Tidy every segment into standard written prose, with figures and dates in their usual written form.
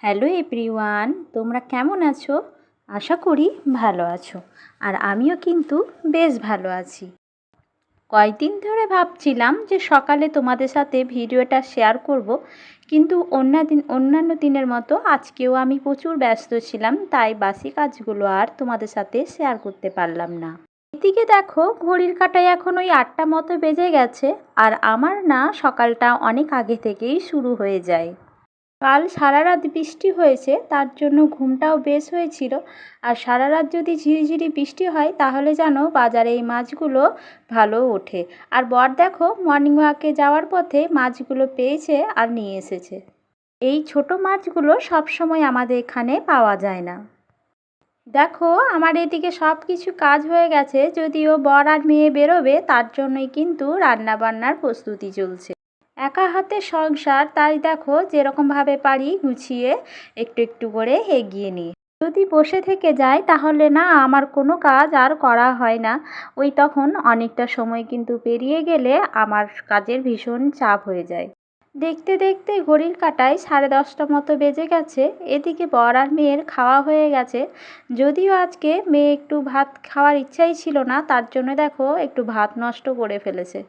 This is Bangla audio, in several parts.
হ্যালো এভরিওয়ান, তোমরা কেমন আছো? আশা করি ভালো আছো। আর আমিও কিন্তু বেশ ভালো আছি। কয়েকদিন ধরে ভাবছিলাম যে সকালে তোমাদের সাথে ভিডিওটা শেয়ার করব, কিন্তু অন্যান্য দিনের মতো আজকেও আমি প্রচুর ব্যস্ত ছিলাম, তাই বাসি কাজগুলো আর তোমাদের সাথে শেয়ার করতে পারলাম না। এদিকে দেখো, ঘড়ির কাঁটায় এখন ওই 8টা মতো বেজে গেছে, আর আমার না সকালটা অনেক আগে থেকেই শুরু হয়ে যায়। কাল সারা রাত বৃষ্টি হয়েছে, তার জন্য ঘুমটাও বেশ হয়েছিল। আর সারা রাত যদি ঝিরিঝিরি বৃষ্টি হয় তাহলে যেন বাজারে এই মাছগুলো ভালো ওঠে। আর বর দেখো মর্নিং ওয়াকে যাওয়ার পথে মাছগুলো পেয়েছে আর নিয়ে এসেছে। এই ছোট মাছগুলো সব সময় আমাদের এখানে পাওয়া যায় না। দেখো, আমার এদিকে সব কিছু কাজ হয়ে গেছে, যদিও বর আর মেয়ে বেরোবে, তার জন্যই কিন্তু রান্না বান্নার প্রস্তুতি চলছে। একা হাতে সংসার, তাই দেখো যেরকমভাবে পারি গুছিয়ে একটু একটু করে এগিয়ে নিই। যদি বসে থেকে যায় তাহলে না আমার কোনো কাজ আর করা হয় না। ওই তখন অনেকটা সময় কিন্তু পেরিয়ে গেলে আমার কাজের ভীষণ চাপ হয়ে যায়। দেখতে দেখতে ঘড়ির কাঁটায় 10:30 মতো বেজে গেছে। এদিকে বর আর মেয়ের খাওয়া হয়ে গেছে। যদিও আজকে মেয়ে একটু ভাত খাওয়ার ইচ্ছাই ছিল না, তার জন্য দেখো একটু ভাত নষ্ট করে ফেলেছে।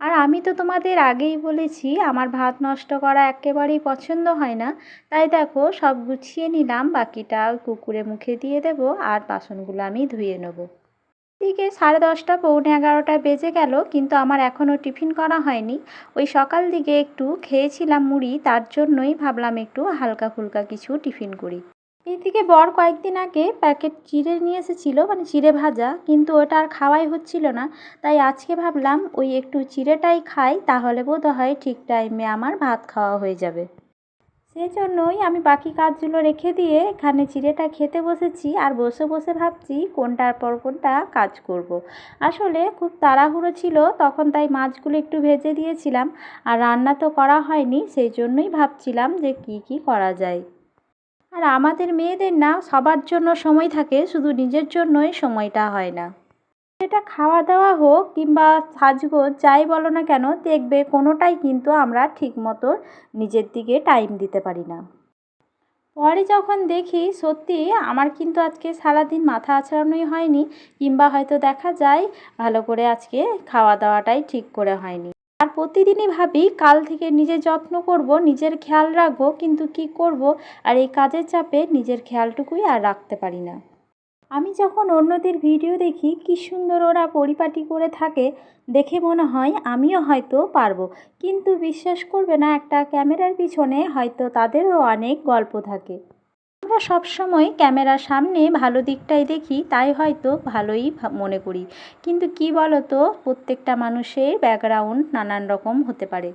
আর আমি তো তোমাদের আগেই বলেছি আমার ভাত নষ্ট করা একেবারেই পছন্দ হয় না। তাই দেখো সব গুছিয়ে নিলাম, বাকিটা কুকুরে মুখে দিয়ে দেব, আর বাসনগুলো আমি ধুয়ে নেব। এদিকে 10:30 পৌনে 11টা বেজে গেল, কিন্তু আমার এখনও টিফিন করা হয়নি। ওই সকাল দিকে একটু খেয়েছিলাম মুড়ি, তার জন্যই ভাবলাম একটু হালকা ফুলকা কিছু টিফিন করি। এদিকে বর কয়েকদিন আগে প্যাকেট চিড়ে নিয়ে এসেছিল, মানে চিড়ে ভাজা, কিন্তু ওটা আর খাওয়াই হচ্ছিল না। তাই আজকে ভাবলাম ওই একটু চিড়েটাই খাই, তাহলে বোধ হয় ঠিক টাইমে আমার ভাত খাওয়া হয়ে যাবে। সেজন্যই আমি বাকি কাজগুলো রেখে দিয়ে এখানে চিড়েটা খেতে বসেছি, আর বসে বসে ভাবছি কোনটার পর কোনটা কাজ করব। আসলে খুব তাড়াহুড়ো ছিল তখন, তাই মাছগুলো একটু ভেজে দিয়েছিলাম। আর রান্না তো করা হয়নি, সেই জন্যই ভাবছিলাম যে কি করা যায়। আর আমাদের মেয়েদের না সবার জন্য সময় থাকে, শুধু নিজের জন্যই সময়টা হয় না। এটা খাওয়া দাওয়া হোক কিংবা সাজগোজ যাই বলো না কেন, দেখবে কোনোটাই কিন্তু আমরা ঠিকমতো নিজের দিকে টাইম দিতে পারি না। পরে যখন দেখি সত্যি আমার কিন্তু আজকে সারাদিন মাথা আঁচড়ানোই হয়নি, কিংবা হয়তো দেখা যায় ভালো করে আজকে খাওয়া দাওয়াটাই ঠিক করে হয়নি। আর প্রতিদিনই ভাবি কাল থেকে নিজের যত্ন করব, নিজের খেয়াল রাখবো, কিন্তু কি করব, আর এই কাজের চাপে নিজের খেয়ালটুকুই আর রাখতে পারি না। আমি যখন অন্যদের ভিডিও দেখি কি সুন্দর ওরা পরিপাটি করে থাকে, দেখে মনে হয় আমিও হয়তো পারবো। কিন্তু বিশ্বাস করবে না, একটা ক্যামেরার পিছনে হয়তো তাদেরও অনেক গল্প থাকে। আমরা সবসময় ক্যামেরার সামনে ভালো দিকটাই দেখি, তাই হয়তো ভালোই মনে করি। কিন্তু কি বলো তো, প্রত্যেকটা মানুষের ব্যাকগ্রাউন্ড নানান রকম হতে পারে।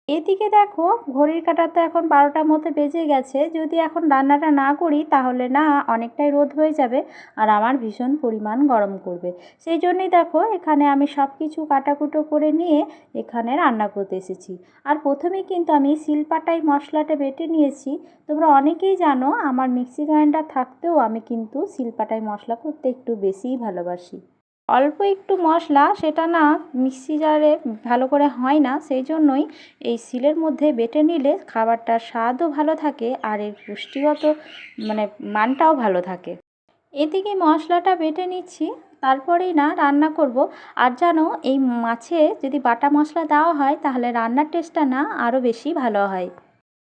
এদিকে দেখো, ঘড়ির কাঁটা তো এখন 12টার মতো বেজে গেছে। যদি এখন রান্নাটা না করি তাহলে না অনেকটাই রোদ হয়ে যাবে, আর আমার ভীষণ পরিমাণ গরম করবে। সেই জন্যই দেখো এখানে আমি সব কিছু কাটাকুটো করে নিয়ে এখানে রান্না করতে এসেছি। আর প্রথমেই কিন্তু আমি শিলপাটায় মশলাটা বেটে নিয়েছি। তোমরা অনেকেই জানো আমার মিক্সি গ্রাইন্ডার থাকতেও আমি কিন্তু শিলপাটায় মশলা করতে একটু বেশিই ভালোবাসি। অল্প একটু মশলা, সেটা না মিক্সি জারে ভালো করে হয় না, সেই জন্যই এই শিলের মধ্যে বেটে নিলে খাবারটার স্বাদও ভালো থাকে, আর এর পুষ্টিগত মানে মানটাও ভালো থাকে। এদিকে মশলাটা বেটে নিচ্ছি, তারপরেই না রান্না করব। আর জানো, এই মাছে যদি বাটা মশলা দেওয়া হয় তাহলে রান্নার টেস্টটা না আরও বেশি ভালো হয়।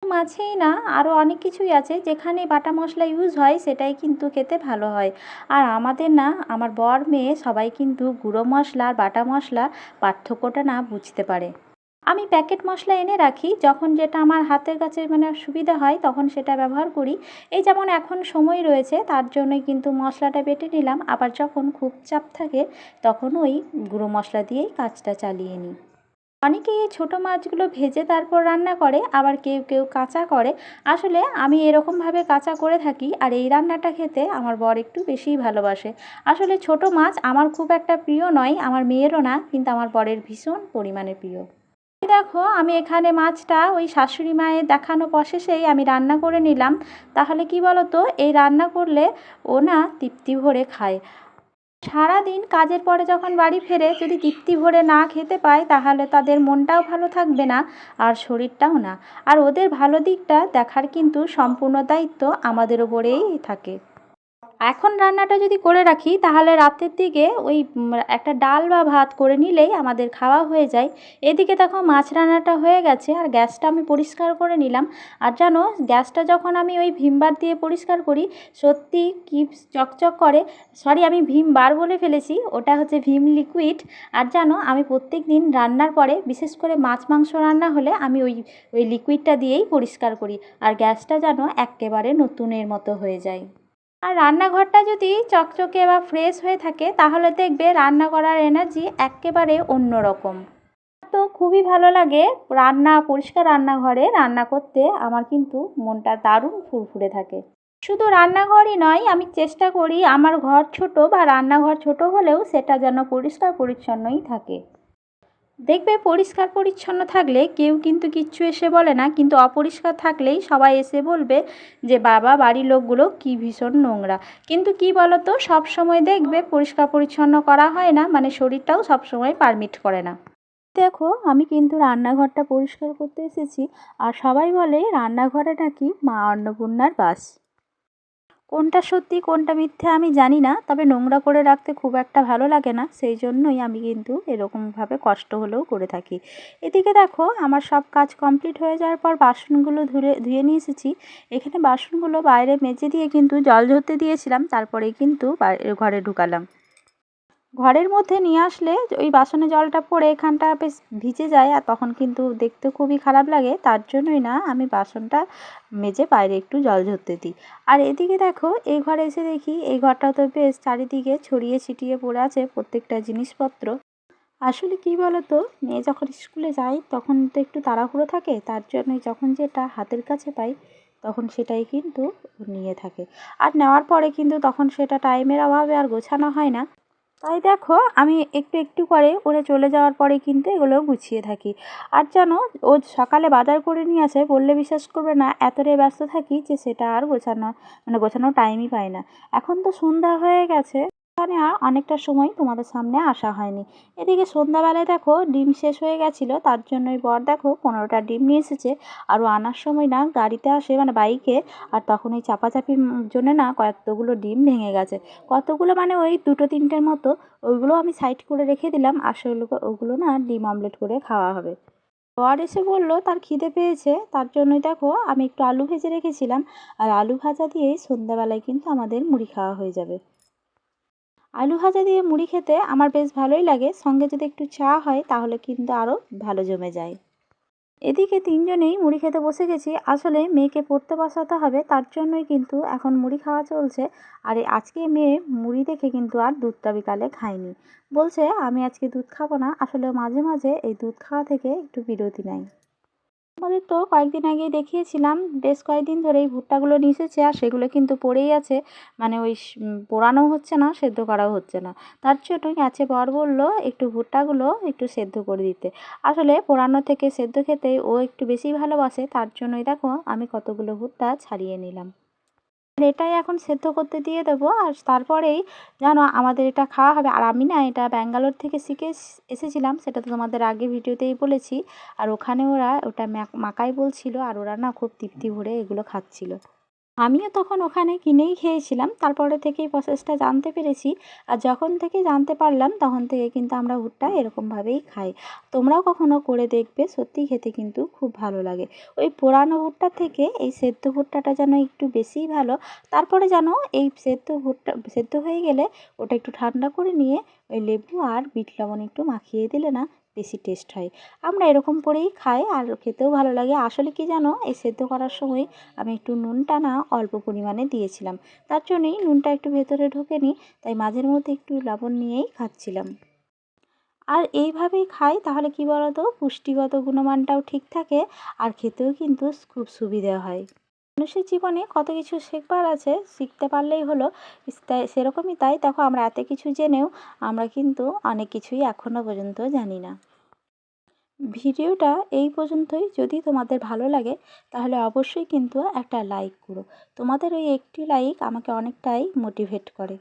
মাছেই না আরও অনেক কিছুই আছে যেখানে বাটা মশলা ইউজ হয়, সেটাই কিন্তু খেতে ভালো হয়। আর আমাদের না, আমার বর মেয়ে সবাই কিন্তু গুঁড়ো মশলা আর বাটা মশলা পার্থক্যটা না বুঝতে পারে। আমি প্যাকেট মশলা এনে রাখি, যখন যেটা আমার হাতের কাছে মানে সুবিধা হয় তখন সেটা ব্যবহার করি। এই যেমন এখন সময় রয়েছে তার জন্যই কিন্তু মশলাটা বেটে নিলাম, আবার যখন খুব চাপ থাকে তখন ওই গুঁড়ো মশলা দিয়েই কাজটা চালিয়ে নিই। অনেকেই এই ছোটো মাছগুলো ভেজে তারপর রান্না করে, আবার কেউ কেউ কাঁচা করে। আসলে আমি এরকমভাবে কাঁচা করে থাকি, আর এই রান্নাটা খেতে আমার বর একটু বেশিই ভালোবাসে। আসলে ছোট মাছ আমার খুব একটা প্রিয় নয়, আমার মেয়েরও না, কিন্তু আমার বরের ভীষণ পরিমাণে প্রিয়। দেখো আমি এখানে মাছটা ওই শাশুড়ি মায়ের দেখানো প্রসেসেই আমি রান্না করে নিলাম। তাহলে কি বলো তো, এই রান্না করলে ও না তৃপ্তি ভরে খায়। সারাদিন কাজের পরে যখন বাড়ি ফেরে যদি তৃপ্তি ভরে না খেতে পায় তাহলে তাদের মনটাও ভালো থাকবে না আর শরীরটাও না। আর ওদের ভালো দিকটা দেখার কিন্তু সম্পূর্ণ দায়িত্ব আমাদের ওপরেই থাকে। এখন রান্নাটা যদি করে রাখি তাহলে রাতের দিকে ওই একটা ডাল বা ভাত করে নিলেই আমাদের খাওয়া হয়ে যায়। এদিকে দেখো মাছ রান্নাটা হয়ে গেছে আর গ্যাসটা আমি পরিষ্কার করে নিলাম। আর জানো গ্যাসটা যখন আমি ওই ভিম বার দিয়ে পরিষ্কার করি সত্যি কি চকচক করে। সরি, আমি ভিম বার বলে ফেলেছি, ওটা হচ্ছে ভিম লিকুইড। আর জানো আমি প্রত্যেক দিন রান্নার পরে বিশেষ করে মাছ মাংস রান্না হলে আমি ওই লিকুইডটা দিয়েই পরিষ্কার করি। আর গ্যাসটা যেন একেবারে নতুনের মতো হয়ে যায়। আর রান্নাঘরটা যদি চকচকে বা ফ্রেশ হয়ে থাকে তাহলে দেখবে রান্না করার এনার্জি একেবারে অন্যরকম। তো খুবই ভালো লাগে পরিষ্কার রান্নাঘরে রান্না করতে। আমার কিন্তু মনটা দারুণ ফুরফুরে থাকে। শুধু রান্নাঘরই নয়, আমি চেষ্টা করি আমার ঘর ছোট বা রান্নাঘর ছোট হলেও সেটা যেন পরিষ্কার পরিচ্ছন্নই থাকে। দেখবে পরিষ্কার পরিচ্ছন্ন থাকলে কেউ কিন্তু কিচ্ছু এসে বলে না, কিন্তু অপরিষ্কার থাকলেই সবাই এসে বলবে যে বাবা বাড়ির লোকগুলো কি ভীষণ নোংরা। কিন্তু কি বলো তো, সব সময় দেখবে পরিষ্কার পরিচ্ছন্ন করা হয় না, মানে শরীরটাও সব সময় পারমিট করে না। দেখো আমি কিন্তু রান্নাঘরটা পরিষ্কার করতে এসেছি আর সবাই বলে রান্নাঘরে নাকি মা অন্নপূর্ণার বাস। কোনটা সত্যি কোনটা মিথ্যে আমি জানি না, তবে নোংরা করে রাখতে খুব একটা ভালো লাগে না, সেই জন্যই আমি কিন্তু এরকমভাবে কষ্ট হলেও করে থাকি। এদিকে দেখো আমার সব কাজ কমপ্লিট হয়ে যাওয়ার পর বাসনগুলো ধুয়ে নিয়ে এসেছি। এখানে বাসনগুলো বাইরে মেজে দিয়ে কিন্তু জল ঝরতে দিয়েছিলাম, তারপরেই কিন্তু ঘরে ঢুকালাম। ঘরের মধ্যে নিয়ে আসলে ওই বাসনে জলটা পড়ে এখানটা বেশ ভিজে যায় আর তখন কিন্তু দেখতে খুবই খারাপ লাগে, তার জন্যই না আমি বাসনটা মেজে বাইরে একটু জল ঝরতে দিই। আর এদিকে দেখো এই ঘরে এসে দেখি এই ঘরটা তো বেশ চারিদিকে ছড়িয়ে ছিটিয়ে পড়ে আছে প্রত্যেকটা জিনিসপত্র। আসলে কি বলো তো, মেয়ে যখন স্কুলে যায় তখন তো একটু তাড়াহুড়ো থাকে, তার জন্যই যখন যেটা হাতের কাছে পাই তখন সেটাই কিন্তু নিয়ে থাকে। আর নেওয়ার পরে কিন্তু তখন সেটা টাইমের অভাবে আর গোছানো হয় না। তাই দেখো আমি একটু একটু করে ওরা চলে যাওয়ার পরে কিন্তু এগুলো গুছিয়ে থাকি। আর জানো ও সকালে বাজার করে নিয়ে আসে, বললে বিশ্বাস করবে না, এতটাই ব্যস্ত থাকি যে সেটা আর গোছানোর টাইমই পাই না। এখন তো সন্ধ্যা হয়ে গেছে, এখানে আর অনেকটা সময় তোমাদের সামনে আসা হয়নি। এদিকে সন্ধ্যাবেলায় দেখো ডিম শেষ হয়ে গেছিলো, তার জন্যই বর দেখো 15টা ডিম নিয়ে এসেছে। আর ও আনার সময় না গাড়িতে আসে মানে বাইকে, আর তখন ওই চাপাচাপির জন্য না কতগুলো ডিম ভেঙে গেছে। কতগুলো মানে ওই 2-3টের মতো, ওইগুলো আমি সাইড করে রেখে দিলাম, আসলে ওগুলো না ডিম অমলেট করে খাওয়া হবে। বর এসে বললো তার খিদে পেয়েছে, তার জন্যই দেখো আমি একটু আলু ভেজে রেখেছিলাম। আর আলু ভাজা দিয়েই সন্ধ্যাবেলায় কিন্তু আমাদের মুড়ি খাওয়া হয়ে যাবে। আলু ভাজা দিয়ে মুড়ি খেতে আমার বেশ ভালোই লাগে, সঙ্গে যদি একটু চা হয় তাহলে কিন্তু আরও ভালো জমে যায়। এদিকে তিনজনেই মুড়ি খেতে বসে গেছি, আসলে মেয়েকে পড়তে বসাতে হবে তার জন্যই কিন্তু এখন মুড়ি খাওয়া চলছে। আর আজকে মেয়ে মুড়ি দেখে কিন্তু আর দুধটা বিকালে খায়নি, বলছে আমি আজকে দুধ খাবো না। আসলে মাঝে মাঝে এই দুধ খাওয়া থেকে একটু বিরতি নেয়। আমাদের তো কয়েকদিন আগেই দেখিয়েছিলাম, বেশ কয়েকদিন ধরেই ভুট্টাগুলো নিয়ে এসেছে আর সেগুলো কিন্তু পড়েই আছে, মানে ওই পোড়ানোও হচ্ছে না, সেদ্ধ করাও হচ্ছে না। তার জন্যই আছে বর বললো একটু ভুট্টাগুলো একটু সেদ্ধ করে দিতে। আসলে পোড়ানো থেকে সেদ্ধ খেতে ও একটু বেশি ভালোবাসে, তার জন্যই দেখো আমি কতগুলো ভুট্টা ছাড়িয়ে নিলাম। আর এটাই এখন সেদ্ধ করতে দিয়ে দেবো, আর তারপরেই জানো আমাদের এটা খাওয়া হবে। আর আমি না এটা ব্যাঙ্গালোর থেকে শিখে এসেছিলাম, সেটা তো তোমাদের আগে ভিডিওতেই বলেছি। আর ওখানে ওরা ওটা মাকাই বলছিল আর ওরা না খুব তৃপ্তি ভরে এগুলো খাচ্ছিল। আমিও তখন ওখানে কিনেই খেয়েছিলাম, তারপরে থেকেই প্রসেসটা জানতে পেরেছি। আর যখন থেকে জানতে পারলাম তখন থেকে কিন্তু আমরা ভুট্টা এরকমভাবেই খাই। তোমরাও কখনো করে দেখবে, সত্যি খেতে কিন্তু খুব ভালো লাগে। ওই পোড়ানো ভুট্টা থেকে এই সেদ্ধ ভুট্টাটা যেন একটু বেশিই ভালো। তারপরে যেন এই সেদ্ধ হয়ে গেলে ওটা একটু ঠান্ডা করে নিয়ে ওই লেবু আর বিট লবণ একটু মাখিয়ে দিলে না বেশি টেস্ট হয়। আমরা এরকম করেই খাই আর খেতেও ভালো লাগে। আসলে কি জানো, এই সেদ্ধ করার সময় আমি একটু নুনটা না অল্প পরিমাণে দিয়েছিলাম, তার জন্যই নুনটা একটু ভেতরে ঢোকেনি, তাই মাঝের মধ্যে একটু লবণ নিয়েই খাচ্ছিলাম। আর এইভাবেই খাই তাহলে কি বলতো, পুষ্টিগত গুণমানটাও ঠিক থাকে আর খেতেও কিন্তু খুব সুবিধা হয়। মানুষের জীবনে কত কিছু শেখবার আছে, শিখতে পারলেই হলো। সেরকমই তাই দেখো আমরা এত কিছু জেনেও আমরা কিন্তু অনেক কিছুই এখনও পর্যন্ত জানি না। ভিডিওটা এই পর্যন্তই। যদি তোমাদের ভালো লাগে তাহলে অবশ্যই কিন্তু একটা লাইক করো। তোমাদের ওই একটি লাইক আমাকে অনেকটাই মোটিভেট করে।